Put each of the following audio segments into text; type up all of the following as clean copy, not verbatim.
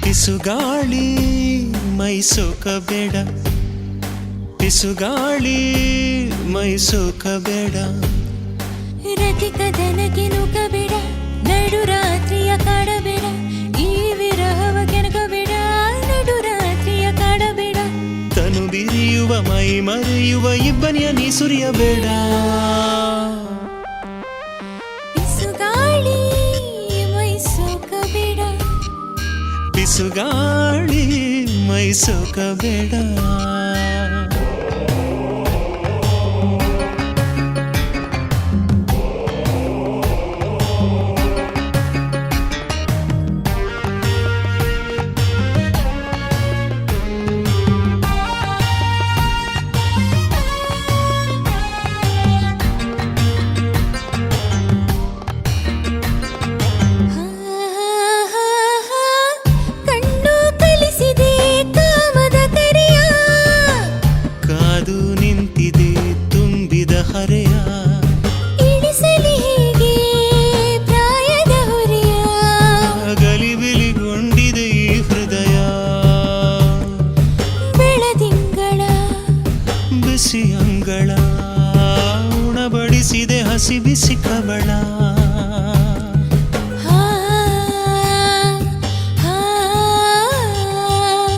ಪಿಸುಗಾಳಿ ಮೈ ಸೋಕಬೇಡ, ಪಿಸುಗಾಳಿ ಮೈ ಸೋಕಬೇಡ. ರತಿಕದನಗೆ ನುಗ್ಗಬೇಡ, ನಡು ರಾತ್ರಿಯ ಕಾಡಬೇಡ, ಈ ವಿರಹವ ಕೆಣಕಬೇಡ, ನಡು ರಾತ್ರಿಯ ಕಾಡಬೇಡ. ತನು ಬಿರಿಯುವ ಮೈ ಮರೆಯುವ ಇಬ್ಬನಿಯ ನೀ ಸುರಿಯಬೇಡ. ಪಿಸುಗಾಳಿ ಮೈ ಸೋಕಬೇಡ, ಪಿಸುಗಾಳಿ ಮೈ ಸೋಕಬೇಡ. ಇಳಿಸಲಿ ಹೀಗೆ ಪ್ರಾಯದ ಹೊರೆಯ, ಗಲಿಬಿಲಿಗೊಂಡಿದೆ ಈ ಹೃದಯ. ಬೆಳದಿಂಗಳ ಬಿಸಿ ಅಂಗಳ ಉಣಬಡಿಸಿದೆ ಹಸಿ ಬಿಸಿ ಕವಳ.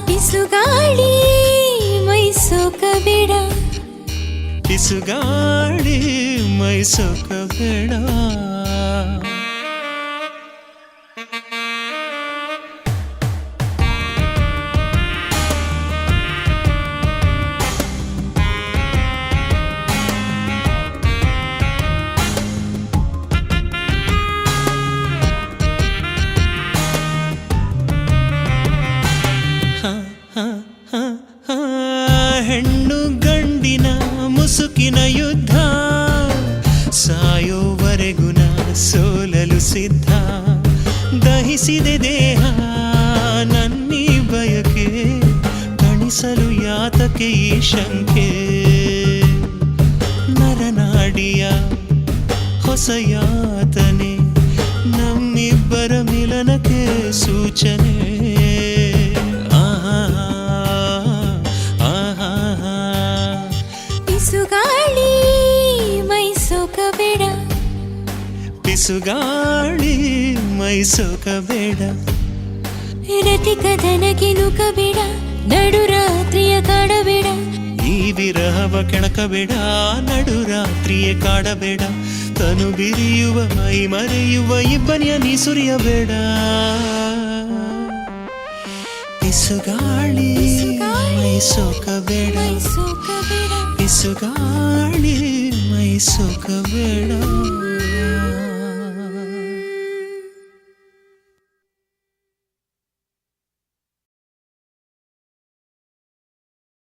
ಪಿಸುಗಾಳಿ ಮೈ ಸೋಕಬೇಡ, ಪಿಸುಗಾಳಿ ಮೈ ಸೋಕಬೇಡ. ಹೆಣ್ಣು ಗಂಡಿನ ಮುಸುಕಿನ ಯುದ್ಧ, ಸಾಯೋವರೆಗೂ ನಾ ಸೋಲಲು ಸಿದ್ಧ. ದಹಿಸಿದೆ ದೇಹ ನನ್ನೀ ಬಯಕೆ, ಕಣಿಸಲು ಯಾತಕೆ ಈ ಶಂಕೆ. ನರನಾಡಿಯ ಹೊಸ ಯಾತನೆ, ನಮ್ಮಿಬ್ಬರ ಮಿಲನಕ್ಕೆ ಸೂಚನೆ. ಪಿಸುಗಾಳಿ ಮೈ ಸೋಕಬೇಡ, ಪಿಸುಗಾಳಿ ಮೈ ಸೋಕಬೇಡ. ರತಿಕದನಗೆ ನುಗ್ಗಬೇಡ, ನಡು ರಾತ್ರಿಯ ಕಾಡಬೇಡ, ಈ ವಿರಹವ ಕೆಣಕಬೇಡ, ನಡು ರಾತ್ರಿಯ ಕಾಡಬೇಡ. ತನು ಬಿರಿಯುವ ಮೈ ಮರೆಯುವ ಇಬ್ಬನಿಯ ನೀ ಸುರಿಯಬೇಡ. ಪಿಸುಗಾಳಿ ಮೈ ಸೋಕಬೇಡ, ಪಿಸುಗಾಳಿ ಮೈ ಸೋಕಬೇಡ.